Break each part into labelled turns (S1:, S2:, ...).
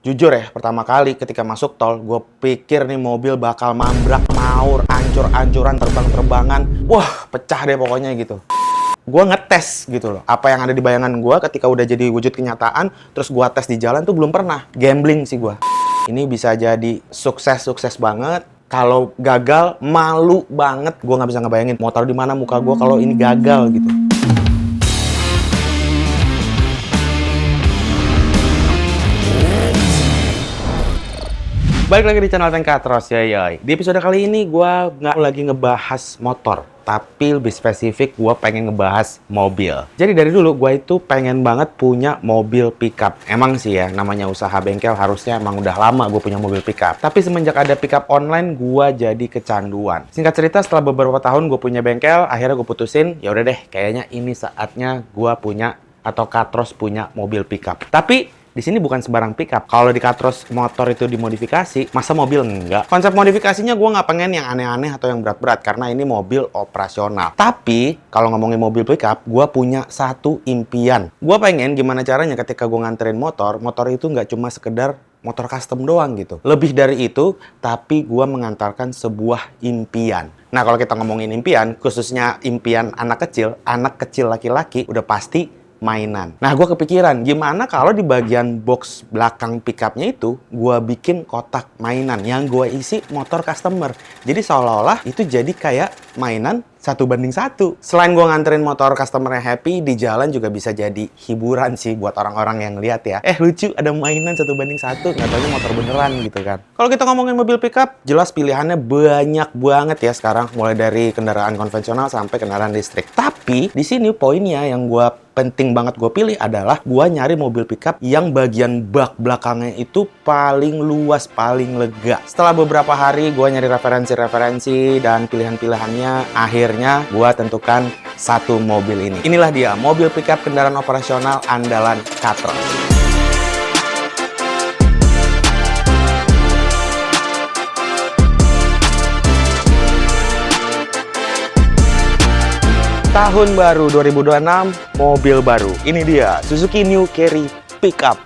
S1: Jujur ya, pertama kali ketika masuk tol, gue pikir nih mobil bakal mambrak, maur, ancur-ancuran, terbang-terbangan. Wah, pecah deh pokoknya gitu. Gue ngetes gitu loh, apa yang ada di bayangan gue ketika udah jadi wujud kenyataan, terus gue tes di jalan tuh belum pernah. Gambling sih gue. Ini bisa jadi sukses banget. Kalau gagal, malu banget. Gue nggak bisa ngebayangin mau taruh di mana muka gue kalau ini gagal gitu. Balik lagi di channel Tank Katros, yoi. Di episode kali ini gue nggak lagi ngebahas motor, tapi lebih spesifik gue pengen ngebahas mobil. Jadi dari dulu gue itu pengen banget punya mobil pickup. Emang sih ya, namanya usaha bengkel harusnya emang udah lama gue punya mobil pickup. Tapi semenjak ada pickup online, gue jadi kecanduan. Singkat cerita, setelah beberapa tahun gue punya bengkel, akhirnya gue putusin, ya udah deh, kayaknya ini saatnya gue punya atau Katros punya mobil pickup. Tapi di sini bukan sembarang pickup. Kalau di Katros motor itu dimodifikasi, masa mobil enggak? Konsep modifikasinya gue nggak pengen yang aneh-aneh atau yang berat-berat, karena ini mobil operasional. Tapi, kalau ngomongin mobil pickup, gue punya satu impian. Gue pengen gimana caranya ketika gue nganterin motor itu nggak cuma sekedar motor custom doang gitu. Lebih dari itu, tapi gue mengantarkan sebuah impian. Nah, kalau kita ngomongin impian, khususnya impian anak kecil laki-laki, udah pasti mainan. Nah, gue kepikiran, gimana kalau di bagian box belakang pickupnya itu, gue bikin kotak mainan yang gue isi motor customer. Jadi seolah-olah itu jadi kayak mainan 1:1. Selain gue nganterin motor customer-nya happy, di jalan juga bisa jadi hiburan sih buat orang-orang yang lihat ya. Lucu, ada mainan 1:1, nggak taunya motor beneran gitu kan. Kalau kita ngomongin mobil pickup, jelas pilihannya banyak banget ya sekarang. Mulai dari kendaraan konvensional sampai kendaraan listrik. Tapi, di sini poinnya yang penting banget gue pilih adalah gue nyari mobil pickup yang bagian bak belakangnya itu paling luas, paling lega. Setelah beberapa hari gue nyari referensi-referensi dan pilihan-pilihannya, akhirnya gue tentukan satu mobil ini. Inilah dia, mobil pickup kendaraan operasional andalan Katros. Tahun baru 2026, mobil baru. Ini dia, Suzuki New Carry Pickup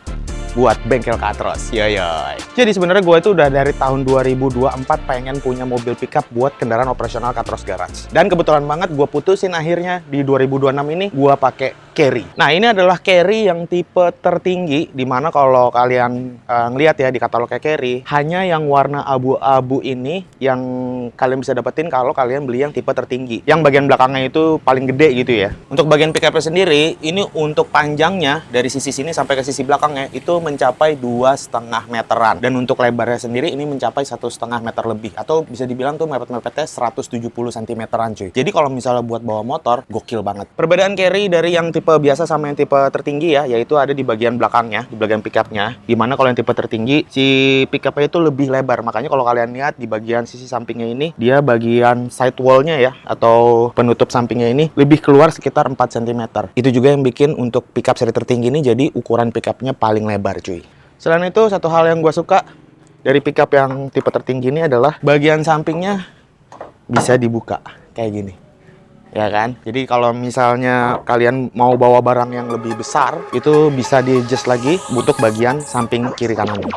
S1: buat bengkel Katros. Yoyoy. Jadi sebenarnya gue itu udah dari tahun 2024 pengen punya mobil pickup buat kendaraan operasional Katros Garage. Dan kebetulan banget gue putusin akhirnya di 2026 ini gue pakai Carry. Nah, ini adalah Carry yang tipe tertinggi, dimana kalau kalian ngeliat ya di katalognya Carry, hanya yang warna abu-abu ini yang kalian bisa dapetin kalau kalian beli yang tipe tertinggi. Yang bagian belakangnya itu paling gede gitu ya. Untuk bagian pickupnya sendiri, ini untuk panjangnya dari sisi sini sampai ke sisi belakangnya itu mencapai 2,5 meteran. Dan untuk lebarnya sendiri ini mencapai 1,5 meter lebih. Atau bisa dibilang tuh mepet-mepetnya 170 cm-an cuy. Jadi kalau misalnya buat bawa motor, gokil banget. Perbedaan Carry dari yang tipe biasa sama yang tipe tertinggi ya, yaitu ada di bagian belakangnya, di bagian pickupnya. Dimana kalau yang tipe tertinggi, si pickupnya itu lebih lebar. Makanya kalau kalian lihat di bagian sisi sampingnya ini, dia bagian sidewall-nya ya, atau penutup sampingnya ini, lebih keluar sekitar 4 cm. Itu juga yang bikin untuk pickup seri tertinggi ini jadi ukuran pickupnya paling lebar cuy. Selain itu, satu hal yang gue suka dari pickup yang tipe tertinggi ini adalah bagian sampingnya bisa dibuka kayak gini. Ya kan? Jadi kalau misalnya kalian mau bawa barang yang lebih besar, itu bisa di-adjust lagi untuk bagian samping kiri kanannya.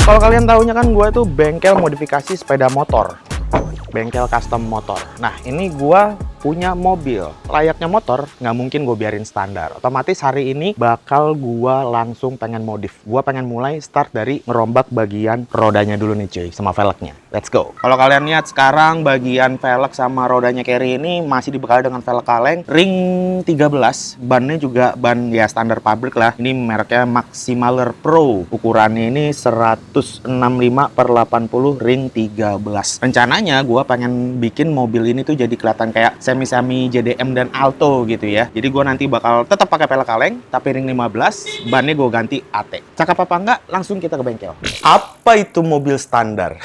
S1: Kalau kalian tahunya kan gue tuh bengkel modifikasi sepeda motor. Bengkel custom motor. Nah, ini gue punya mobil. Layaknya motor, nggak mungkin gue biarin standar. Otomatis hari ini bakal gue langsung pengen modif. Gue pengen mulai start dari ngerombak bagian rodanya dulu nih cuy, sama velgnya. Let's go. Kalau kalian lihat sekarang bagian velg sama rodanya Carry ini masih dibekali dengan velg kaleng ring 13. Bannya juga ban ya standar pabrik lah. Ini mereknya Maximaler Pro. Ukurannya ini 165/80 ring 13. Rencananya gue pengen bikin mobil ini tuh jadi kelihatan kayak semi-semi JDM dan Alto gitu ya. Jadi gue nanti bakal tetap pakai pelek kaleng, tapi ring 15, bannya gue ganti AT. Cakep apa enggak? Langsung kita ke bengkel. Apa itu mobil standar?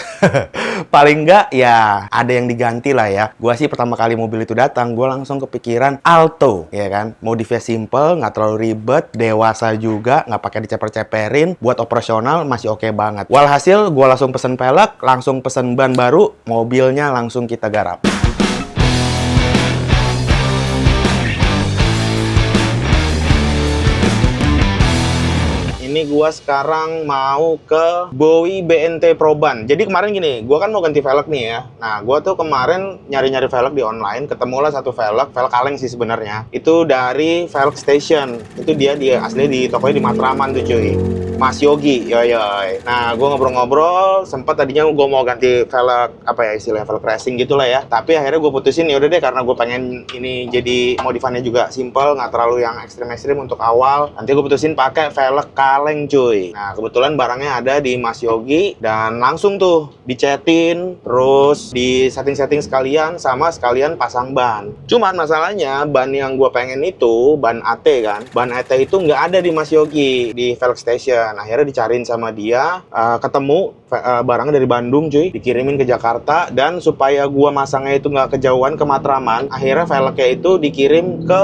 S1: Paling enggak ya ada yang diganti lah ya. Gue sih pertama kali mobil itu datang, gue langsung kepikiran Alto, ya kan? Modifnya simple, nggak terlalu ribet, dewasa juga, nggak pakai diceper-ceperin, buat operasional masih oke banget. Walhasil gue langsung pesen pelek, langsung pesen ban baru, mobilnya langsung kita garap. Ini gua sekarang mau ke Bowie BNT Proban. Jadi kemarin gini, gua kan mau ganti velg nih ya. Nah, gua tuh kemarin nyari-nyari velg di online, ketemulah satu velg kaleng sih sebenarnya. Itu dari Velg Station. Itu dia asli di tokonya di Matraman tuh cuy. Mas Yogi, yoi. Nah, gua ngobrol-ngobrol, sempat tadinya gua mau ganti velg apa ya istilahnya velg racing gitulah ya. Tapi akhirnya gua putusin ya udah deh karena gua pengen ini jadi modifannya juga simple, nggak terlalu yang ekstrim-ekstrim untuk awal. Nanti gua putusin pakai velg kaleng cuy. Nah, kebetulan barangnya ada di Mas Yogi dan langsung tuh dicetin, terus di setting-setting sekalian sama sekalian pasang ban. Cuman masalahnya ban yang gua pengen itu ban AT kan. Ban AT itu nggak ada di Mas Yogi di Velg Station. Akhirnya dicariin sama dia, ketemu barangnya dari Bandung cuy, dikirimin ke Jakarta, dan supaya gua masangnya itu nggak kejauhan ke Matraman, akhirnya velgnya itu dikirim ke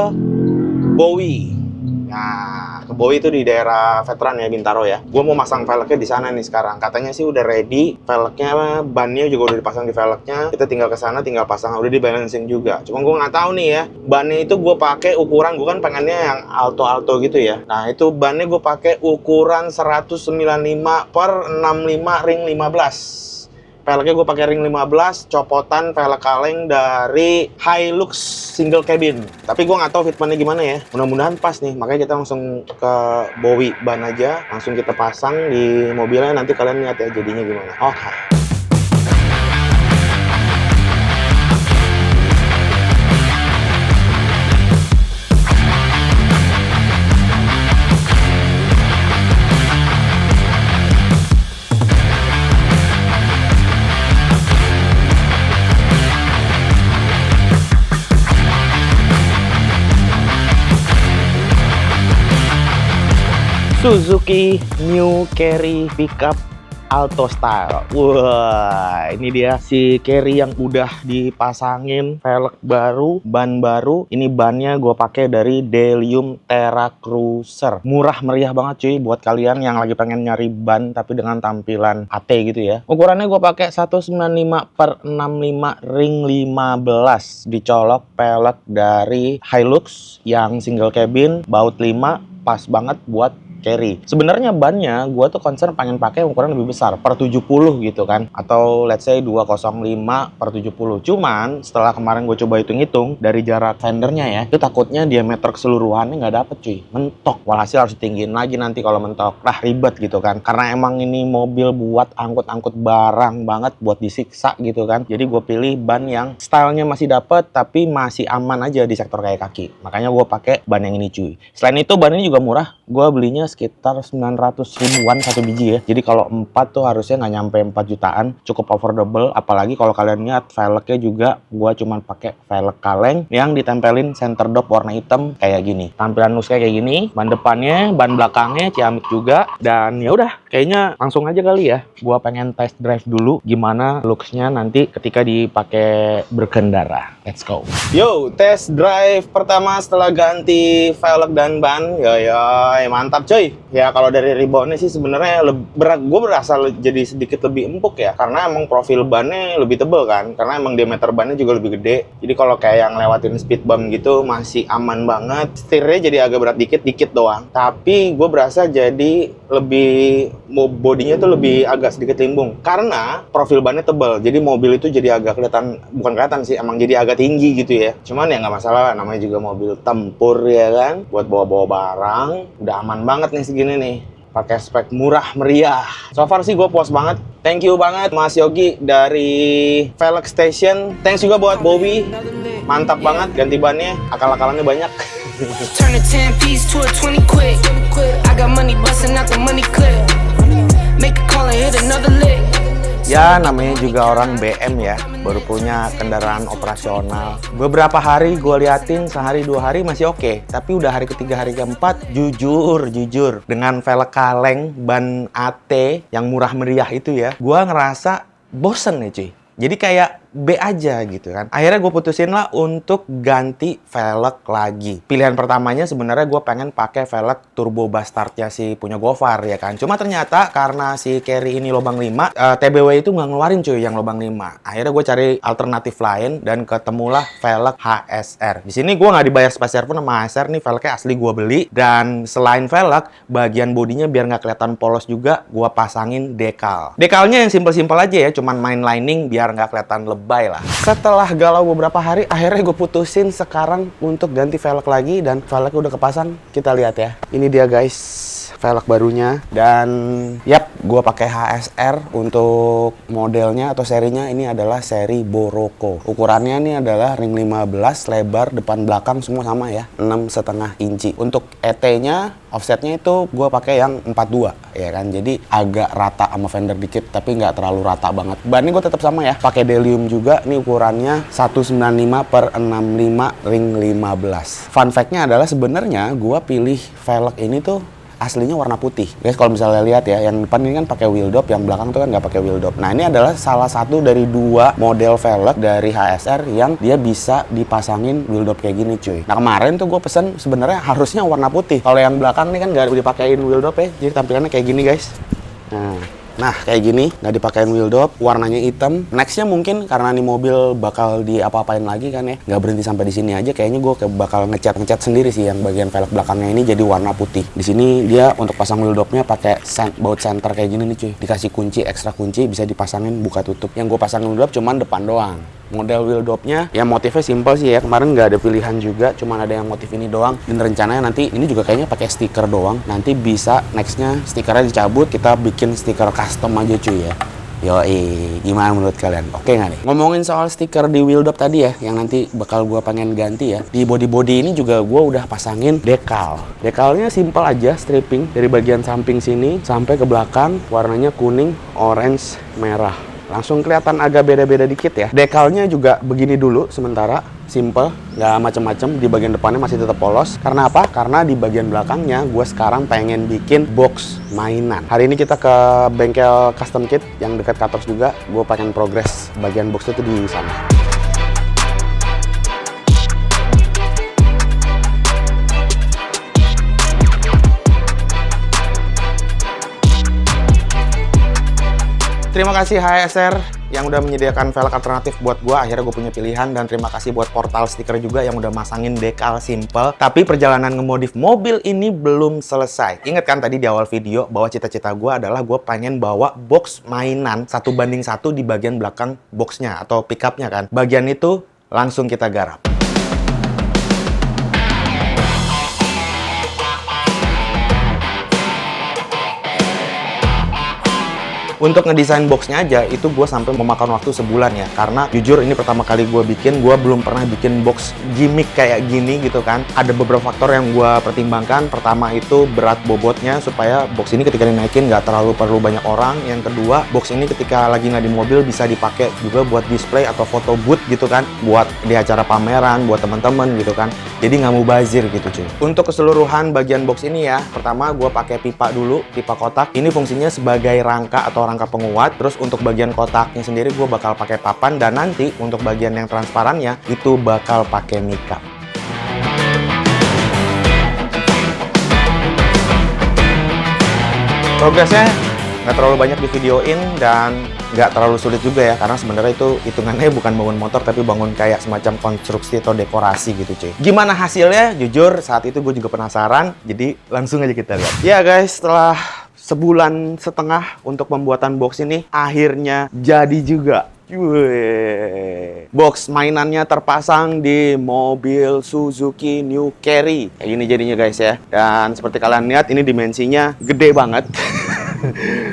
S1: Bowie. Nah, ke Bowie itu di daerah Veteran ya, Bintaro ya. Gua mau masang velgnya di sana nih sekarang. Katanya sih udah ready, velgnya, bannya juga udah dipasang di velgnya. Kita tinggal ke sana, tinggal pasang, udah di balancing juga. Cuma gua nggak tahu nih ya, bannya itu gua pakai ukuran, gua kan pengennya yang alto gitu ya. Nah, itu bannya gua pakai ukuran 195 per 65 ring 15. Velgnya gue pakai ring 15, copotan velg kaleng dari Hilux single cabin. Tapi gue nggak tahu fitmentnya gimana ya. Mudah-mudahan pas nih. Makanya kita langsung ke Bowie ban aja, langsung kita pasang di mobilnya. Nanti kalian lihat ya jadinya gimana. Oke. Suzuki New Carry Pickup Alto Style. Wah, ini dia si Carry yang udah dipasangin velg baru, ban baru. Ini bannya gue pakai dari Delium Terra Cruiser. Murah meriah banget cuy buat kalian yang lagi pengen nyari ban tapi dengan tampilan AT gitu ya. Ukurannya gue pakai 195 per 65 ring 15. Dicolok pelek dari Hilux yang single cabin, baut 5, pas banget buat carry. Sebenarnya bannya gue tuh concern pengen pakai ukuran lebih besar, per 70 gitu kan, atau let's say 205 per 70. Cuman setelah kemarin gue coba hitung-hitung dari jarak fendernya ya, itu takutnya diameter keseluruhannya nggak dapet cuy, mentok. Walhasil harus tinggiin lagi nanti kalau mentok, lah ribet gitu kan, karena emang ini mobil buat angkut-angkut barang banget, buat disiksa gitu kan. Jadi gue pilih ban yang stylenya masih dapet tapi masih aman aja di sektor kayak kaki. Makanya gue pakai ban yang ini cuy. Selain itu ban ini juga murah, gue belinya sekitar 900 ribuan satu biji ya. Jadi kalau 4 tuh harusnya nggak nyampe 4 jutaan, cukup affordable. Apalagi kalau kalian lihat velgnya juga, gua cuman pakai velg kaleng yang ditempelin center dop warna hitam kayak gini. Tampilan looknya kayak gini, ban depannya, ban belakangnya ciamik juga. Dan ya udah, kayaknya langsung aja kali ya. Gua pengen test drive dulu gimana looksnya nanti ketika dipakai berkendara. Let's go. Yo, test drive pertama setelah ganti velg dan ban. Yoyoy, mantap coy. Ya kalau dari reboundnya sih sebenarnya gue berasa jadi sedikit lebih empuk ya, karena emang profil bannya lebih tebal kan, karena emang diameter bannya juga lebih gede. Jadi kalau kayak yang lewatin speed bump gitu masih aman banget. Setirnya jadi agak berat dikit doang, tapi gue berasa jadi lebih, bodinya tuh lebih agak sedikit limbung karena profil bannya tebal. Jadi mobil itu jadi agak kelihatan, bukan kelihatan sih, emang jadi agak tinggi gitu ya. Cuman ya nggak masalah, namanya juga mobil tempur ya kan, buat bawa-bawa barang udah aman banget nih segini nih, pakai spek murah meriah. So far sih gue puas banget. Thank you banget Mas Yogi dari Velg Station. Thanks juga buat Bowie, mantap banget ganti bannya, akal-akalannya banyak. Turn a 10 piece to a 20 quick. I got money busting out the money clip. Make a call and hit another lick. Ya namanya juga orang BM ya, baru punya kendaraan operasional. Beberapa hari gue liatin, sehari 2 hari masih oke. Tapi udah hari ketiga, hari keempat, jujur dengan velg kaleng ban AT yang murah meriah itu ya, gue ngerasa bosen nih cuy. Jadi kayak B aja gitu kan. Akhirnya gue putusin lah untuk ganti velg lagi. Pilihan pertamanya sebenarnya gue pengen pakai velg turbo bastardnya si punya Gofar ya kan. Cuma ternyata karena si carry ini lubang 5, TBW itu nggak ngeluarin cuy yang lubang 5. Akhirnya gue cari alternatif lain dan ketemulah velg HSR. Di sini gue nggak dibayar spesial pun sama HSR, nih velgnya asli gue beli. Dan selain velg, bagian bodinya biar nggak kelihatan polos juga, gue pasangin dekal. Dekalnya yang simpel-simpel aja ya, cuman main lining biar nggak kelihatan lebay lah. Setelah galau beberapa hari, akhirnya gue putusin sekarang untuk ganti velg lagi dan velgnya udah kepasang. Kita lihat ya. Ini dia guys, velg barunya. Dan yap, gue pakai HSR untuk modelnya atau serinya. Ini adalah seri Boroko. Ukurannya ini adalah ring 15, lebar depan belakang semua sama ya, 6,5 inci. Untuk ET-nya, offsetnya itu gue pakai yang 42 ya kan, jadi agak rata sama fender dikit tapi nggak terlalu rata banget. Bannya gue tetap sama ya, pakai Delium juga. Ini ukurannya 195/65 ring 15. Fun fact-nya adalah sebenarnya gue pilih velg ini tuh aslinya warna putih. Guys, kalau misalnya lihat ya, yang depan ini kan pakai wheel dop, yang belakang tuh kan nggak pakai wheel dop. Nah, ini adalah salah satu dari 2 model velg dari HSR yang dia bisa dipasangin wheel dop kayak gini cuy. Nah, kemarin tuh gue pesen sebenarnya harusnya warna putih. Kalau yang belakang nih kan nggak dipakein wheel dop ya, jadi tampilannya kayak gini guys. Nah, kayak gini, nggak dipakein wheel dop, warnanya hitam. Nextnya mungkin karena nih mobil bakal diapa-apain lagi kan ya, nggak berhenti sampai di sini aja. Kayaknya gue bakal ngecat sendiri sih yang bagian velg belakangnya ini jadi warna putih. Di sini dia untuk pasang wheel dopnya pakai baut center kayak gini nih cuy. Dikasih kunci, ekstra kunci, bisa dipasangin buka tutup. Yang gue pasangin wheel dop cuman depan doang. Model wheel dopnya ya motifnya simple sih ya, kemarin nggak ada pilihan juga, cuman ada yang motif ini doang. Dan rencananya nanti ini juga kayaknya pakai stiker doang, nanti bisa nextnya stikernya dicabut, kita bikin stiker custom aja cuy ya. Yoi, gimana menurut kalian? Oke nggak nih? Ngomongin soal stiker di wheel dop tadi ya, yang nanti bakal gua pengen ganti ya, di body ini juga gua udah pasangin dekal. Dekalnya simple aja, stripping dari bagian samping sini sampai ke belakang, warnanya kuning, orange, merah. Langsung kelihatan agak beda-beda dikit ya. Dekalnya juga begini dulu sementara, simple, nggak macem-macem. Di bagian depannya masih tetap polos. Karena apa? Karena di bagian belakangnya gue sekarang pengen bikin box mainan. Hari ini kita ke bengkel custom kit yang dekat Katros juga. Gue pengen progres bagian box itu di sana. Terima kasih HSR yang udah menyediakan velg alternatif buat gua. Akhirnya gue punya pilihan, dan terima kasih buat Portal Stiker juga yang udah masangin dekal simple. Tapi perjalanan ngemodif mobil ini belum selesai. Ingat kan tadi di awal video bahwa cita-cita gua adalah gue pengen bawa box mainan 1:1 di bagian belakang boxnya atau pickupnya kan. Bagian itu langsung kita garap. Untuk ngedesain boxnya aja, itu gue sampai memakan waktu sebulan ya. Karena jujur ini pertama kali gue bikin, gue belum pernah bikin box gimmick kayak gini gitu kan. Ada beberapa faktor yang gue pertimbangkan. Pertama itu berat bobotnya, supaya box ini ketika dinaikin nggak terlalu perlu banyak orang. Yang kedua, box ini ketika lagi nggak di mobil bisa dipakai juga buat display atau foto booth gitu kan. Buat di acara pameran, buat teman-teman gitu kan. Jadi nggak mubazir gitu cuy. Untuk keseluruhan bagian box ini ya, pertama gue pakai pipa dulu, pipa kotak. Ini fungsinya sebagai rangka atau rangka penguat. Terus untuk bagian kotaknya sendiri gue bakal pakai papan, dan nanti untuk bagian yang transparannya itu bakal pakai mika. Progresnya nggak terlalu banyak di videoin dan nggak terlalu sulit juga ya, karena sebenarnya itu hitungannya bukan bangun motor tapi bangun kayak semacam konstruksi atau dekorasi gitu cuy. Gimana hasilnya? Jujur saat itu gue juga penasaran, jadi langsung aja kita lihat. Ya guys, setelah sebulan setengah untuk pembuatan box ini, akhirnya jadi juga. Box mainannya terpasang di mobil Suzuki New Carry. Kayak gini jadinya guys ya. Dan seperti kalian lihat, ini dimensinya gede banget.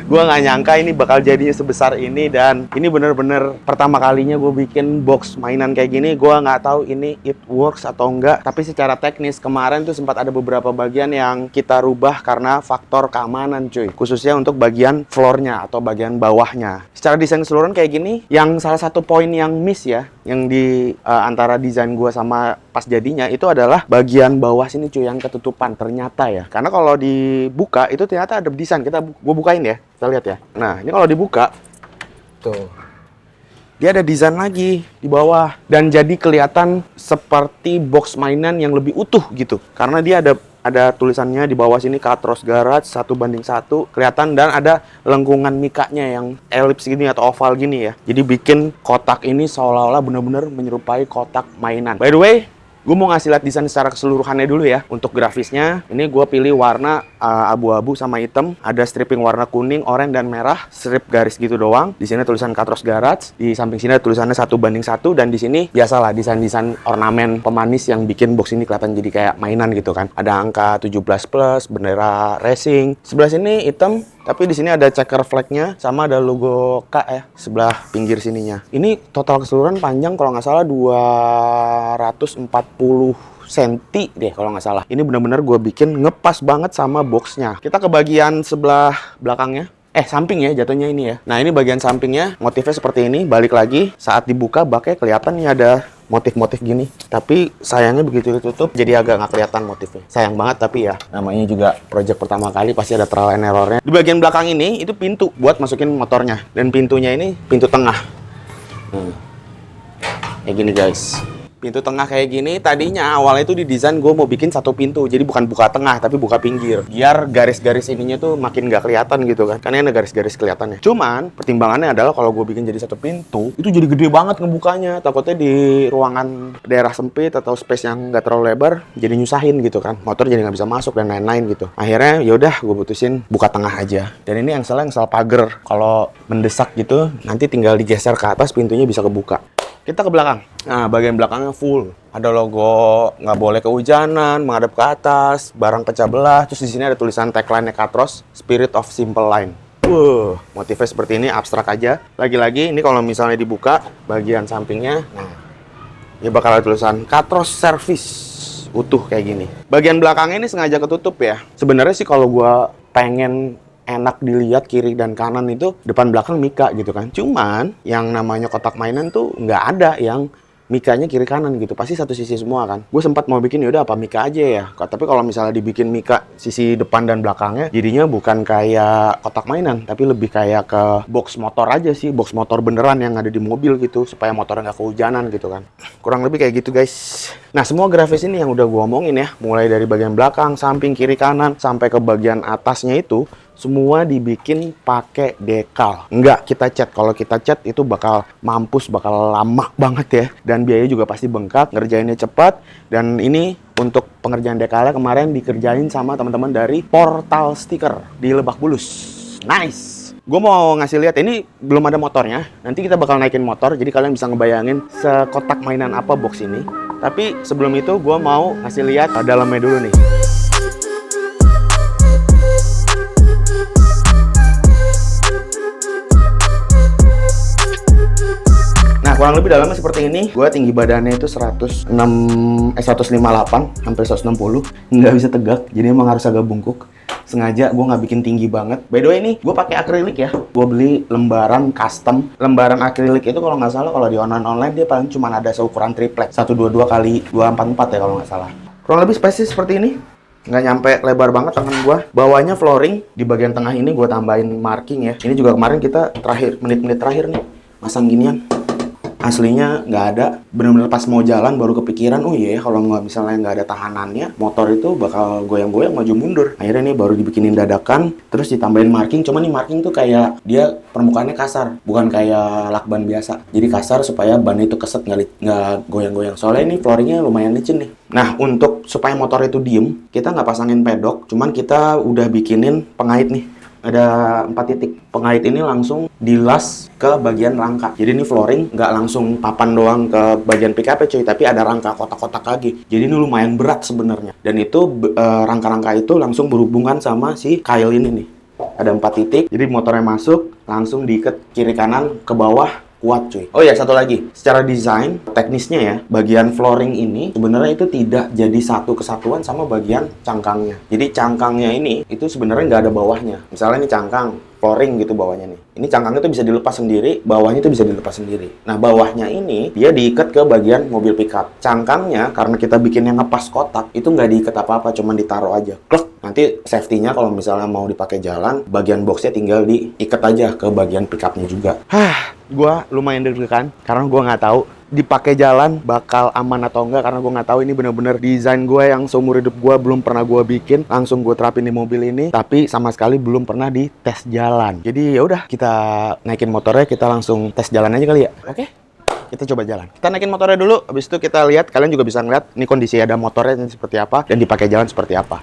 S1: Gua nggak nyangka ini bakal jadinya sebesar ini, dan ini bener-bener pertama kalinya gue bikin box mainan kayak gini. Gua nggak tahu ini it works atau enggak, tapi secara teknis kemarin tuh sempat ada beberapa bagian yang kita rubah karena faktor keamanan cuy, khususnya untuk bagian floornya atau bagian bawahnya. Secara desain keseluruhan kayak gini, yang salah satu poin yang miss ya, yang di antara desain gua sama pas jadinya itu adalah bagian bawah sini cuy yang ketutupan ternyata ya. Karena kalau dibuka itu ternyata ada desain. Gue bukain ya, kita lihat ya. Nah, ini kalau dibuka tuh, dia ada desain lagi di bawah. Dan jadi kelihatan seperti box mainan yang lebih utuh gitu. Karena dia ada tulisannya di bawah sini Katros Garage 1:1 kelihatan, dan ada lengkungan mikanya yang elips gini atau oval gini ya. Jadi bikin kotak ini seolah-olah benar-benar menyerupai kotak mainan. By the way, gue mau ngasih lihat desain secara keseluruhannya dulu ya. Untuk grafisnya, ini gue pilih warna abu-abu sama hitam. Ada stripping warna kuning, oranye, dan merah. Strip garis gitu doang. Di sini tulisan Katros Garage. Di samping sini ada tulisannya 1:1. Dan di sini biasalah desain-desain ornamen pemanis yang bikin box ini kelihatan jadi kayak mainan gitu kan. Ada angka 17 plus, bendera racing. Sebelah sini hitam. Tapi di sini ada checker flag-nya, sama ada logo K ya, sebelah pinggir sininya. Ini total keseluruhan panjang kalau nggak salah 240 cm deh kalau nggak salah. Ini benar-benar gue bikin ngepas banget sama boxnya. Kita ke bagian sebelah belakangnya. Samping ya jatuhnya ini ya. Nah, ini bagian sampingnya, motifnya seperti ini. Balik lagi, saat dibuka baknya kelihatan nih ada motif-motif gini. Tapi sayangnya begitu ditutup jadi agak nggak kelihatan motifnya. Sayang banget, tapi ya namanya juga project pertama kali pasti ada trial and errornya. Di bagian belakang ini itu pintu buat masukin motornya. Dan pintunya ini pintu tengah. Kayak gini guys. Pintu tengah kayak gini, tadinya awalnya itu didesain gue mau bikin satu pintu. Jadi bukan buka tengah, tapi buka pinggir. Biar garis-garis ininya tuh makin nggak kelihatan gitu kan. Karena ada garis-garis kelihatannya. Cuman, pertimbangannya adalah kalau gue bikin jadi satu pintu, itu jadi gede banget ngebukanya. Takutnya di ruangan daerah sempit atau space yang nggak terlalu lebar, jadi nyusahin gitu kan. Motor jadi nggak bisa masuk dan lain-lain gitu. Akhirnya yaudah gue putusin buka tengah aja. Dan ini engsel pagar. Kalau mendesak gitu, nanti tinggal digeser ke atas, pintunya bisa kebuka. Kita ke belakang. Nah, bagian belakangnya full. Ada logo nggak boleh kehujanan, menghadap ke atas, barang pecah belah. Terus di sini ada tulisan tagline-nya Katros, Spirit of Simple Line. Motifnya seperti ini, abstrak aja. Lagi-lagi, ini kalau misalnya dibuka, bagian sampingnya, nah, ini bakal ada tulisan Katros Service. Utuh kayak gini. Bagian belakangnya ini sengaja ketutup ya. Sebenarnya sih kalau gua pengen enak dilihat kiri dan kanan itu depan belakang mika gitu kan. Cuman yang namanya kotak mainan tuh nggak ada yang mikanya kiri kanan gitu. Pasti satu sisi semua kan. Gue sempat mau bikin yaudah apa mika aja ya. Tapi kalau misalnya dibikin mika sisi depan dan belakangnya, jadinya bukan kayak kotak mainan, tapi lebih kayak ke box motor aja sih. Box motor beneran yang ada di mobil gitu, supaya motornya nggak kehujanan gitu kan. Kurang lebih kayak gitu guys. Nah, semua grafis ini yang udah gue omongin ya, mulai dari bagian belakang, samping, kiri, kanan, sampai ke bagian atasnya itu, semua dibikin pakai dekal. Enggak kita cat. Kalau kita cat itu bakal mampus, bakal lama banget ya. Dan biayanya juga pasti bengkak, ngerjainnya cepat. Dan ini untuk pengerjaan dekalnya kemarin dikerjain sama teman-teman dari Portal Sticker di Lebak Bulus. Nice! Gue mau ngasih lihat, ini belum ada motornya. Nanti kita bakal naikin motor, jadi kalian bisa ngebayangin sekotak mainan apa box ini. Tapi sebelum itu gue mau ngasih lihat dalamnya dulu nih. Kurang lebih dalamnya seperti ini. Gue tinggi badannya itu 158 sampai 160. Nggak bisa tegak, jadi emang harus agak bungkuk. Sengaja gue nggak bikin tinggi banget. By the way, ini gue pakai akrilik ya. Gue beli lembaran custom. Lembaran akrilik itu kalau nggak salah kalau di online dia paling cuma ada seukuran triplek 122 kali 244 ya kalau nggak salah. Kurang lebih spesies seperti ini. Nggak nyampe lebar banget tangan gue. Bawahnya flooring. Di bagian tengah ini gue tambahin marking ya. Ini juga kemarin kita menit-menit terakhir nih masang ginian. Aslinya nggak ada, bener-bener pas mau jalan baru kepikiran, oh iya kalau nggak misalnya nggak ada tahanannya, motor itu bakal goyang-goyang maju mundur. Akhirnya nih baru dibikinin dadakan, terus ditambahin marking. Cuma nih marking tuh kayak dia permukaannya kasar, bukan kayak lakban biasa. Jadi kasar supaya ban itu keset, nggak goyang-goyang. Soalnya ini flooringnya lumayan licin nih. Nah, untuk supaya motor itu diem, kita nggak pasangin pedok, cuman kita udah bikinin pengait nih. Ada 4 titik. Pengait ini langsung dilas ke bagian rangka. Jadi ini flooring nggak langsung papan doang ke bagian pick-up cuy, tapi ada rangka kotak-kotak lagi. Jadi ini lumayan berat sebenarnya. Dan itu rangka-rangka itu langsung berhubungan sama si kail ini nih. Ada 4 titik. Jadi motornya masuk, langsung diikat kiri kanan ke bawah. Kuat cuy. Oh ya, satu lagi. Secara desain, teknisnya ya, bagian flooring ini sebenarnya itu tidak jadi satu kesatuan sama bagian cangkangnya. Jadi cangkangnya ini, itu sebenarnya nggak ada bawahnya. Misalnya ini cangkang, flooring gitu bawahnya nih. Ini cangkangnya itu bisa dilepas sendiri, bawahnya itu bisa dilepas sendiri. Nah, bawahnya ini, dia diikat ke bagian mobil pickup. Cangkangnya, karena kita bikinnya ngepas kotak, itu nggak diikat apa-apa, cuma ditaruh aja. Klek. Nanti safety-nya kalau misalnya mau dipakai jalan, bagian boxnya tinggal diikat aja ke bagian pickupnya juga. gue lumayan deg-degan karena gue nggak tahu dipakai jalan bakal aman atau enggak, karena gue nggak tahu ini bener-bener desain gue yang seumur hidup gue belum pernah gue bikin, langsung gue terapin di mobil ini, tapi sama sekali belum pernah di tes jalan. Jadi ya udah, kita naikin motornya, kita langsung tes jalan aja kali ya. Oke? Kita coba jalan. Kita naikin motornya dulu, habis itu kita lihat, kalian juga bisa ngeliat ini kondisi ada motornya seperti apa dan dipakai jalan seperti apa.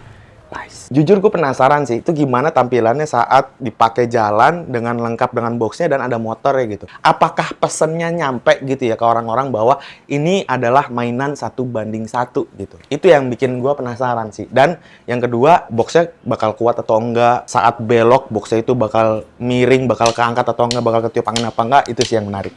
S1: Nice. Jujur gue penasaran sih, itu gimana tampilannya saat dipakai jalan dengan lengkap dengan boxnya dan ada motornya gitu. Apakah pesennya nyampe gitu ya ke orang-orang bahwa ini adalah mainan 1 banding 1 gitu. Itu yang bikin gue penasaran sih. Dan yang kedua, boxnya bakal kuat atau enggak, saat belok boxnya itu bakal miring, bakal keangkat atau enggak, bakal ketiup angin apa enggak, itu sih yang menarik.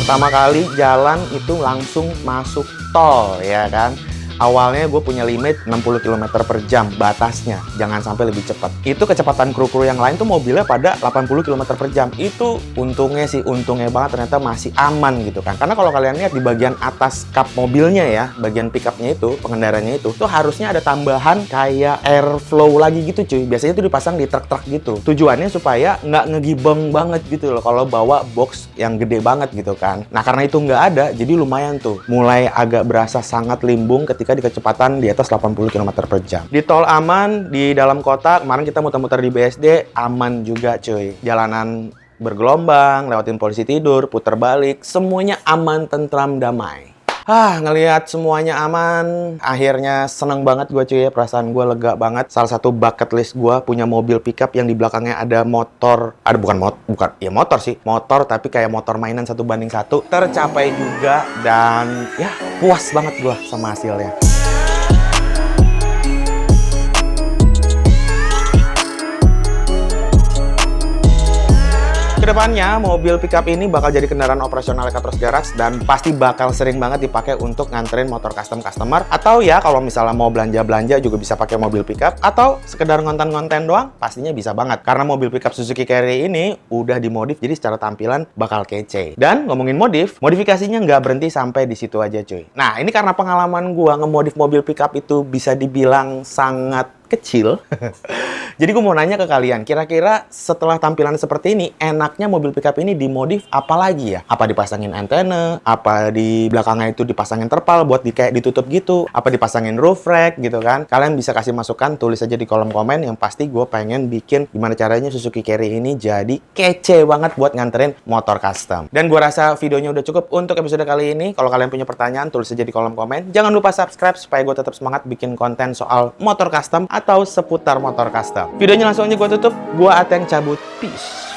S1: Pertama kali jalan itu langsung masuk tol, ya kan? Awalnya gue punya limit 60 km per jam batasnya, jangan sampai lebih cepat. Itu kecepatan kru-kru yang lain tuh mobilnya pada 80 km per jam. Itu untungnya banget ternyata masih aman gitu kan. Karena kalau kalian lihat di bagian atas kap mobilnya ya, bagian pickupnya itu, pengendaranya itu, tuh harusnya ada tambahan kayak airflow lagi gitu cuy. Biasanya tuh dipasang di truk-truk gitu. Tujuannya supaya nggak ngegibeng banget gitu loh kalau bawa box yang gede banget gitu kan. Nah karena itu nggak ada, jadi lumayan tuh. Mulai agak berasa sangat limbung ketika di kecepatan di atas 80 km per jam. Di tol aman, di dalam kota, kemarin kita muter-muter di BSD, aman juga cuy. Jalanan bergelombang, lewatin polisi tidur, puter balik, semuanya aman, tentram, damai. Ngelihat semuanya aman, akhirnya seneng banget gue cuy ya, perasaan gue lega banget. Salah satu bucket list gue punya mobil pickup yang di belakangnya ada motor, motor sih, motor tapi kayak motor mainan 1 banding 1, tercapai juga dan ya puas banget gue sama hasilnya. Kedepannya, mobil pickup ini bakal jadi kendaraan operasional Ekatros Garage dan pasti bakal sering banget dipakai untuk nganterin motor custom customer, atau ya kalau misalnya mau belanja-belanja juga bisa pakai mobil pickup, atau sekedar ngonten-ngonten doang pastinya bisa banget. Karena mobil pickup Suzuki Carry ini udah dimodif jadi secara tampilan bakal kece. Dan ngomongin modif, modifikasinya nggak berhenti sampai di situ aja cuy. Nah ini karena pengalaman gua ngemodif mobil pickup itu bisa dibilang sangat kecil. Jadi gue mau nanya ke kalian, kira-kira setelah tampilan seperti ini, enaknya mobil pickup ini dimodif apa lagi ya? Apa dipasangin antena? Apa di belakangnya itu dipasangin terpal buat kayak ditutup gitu? Apa dipasangin roof rack gitu kan? Kalian bisa kasih masukan, tulis aja di kolom komen. Yang pasti gue pengen bikin gimana caranya Suzuki Carry ini jadi kece banget buat nganterin motor custom. Dan gue rasa videonya udah cukup untuk episode kali ini. Kalau kalian punya pertanyaan, tulis aja di kolom komen. Jangan lupa subscribe supaya gue tetap semangat bikin konten soal motor custom atau seputar motor custom. Videonya langsung aja gue tutup. Gue Ateng cabut. Peace.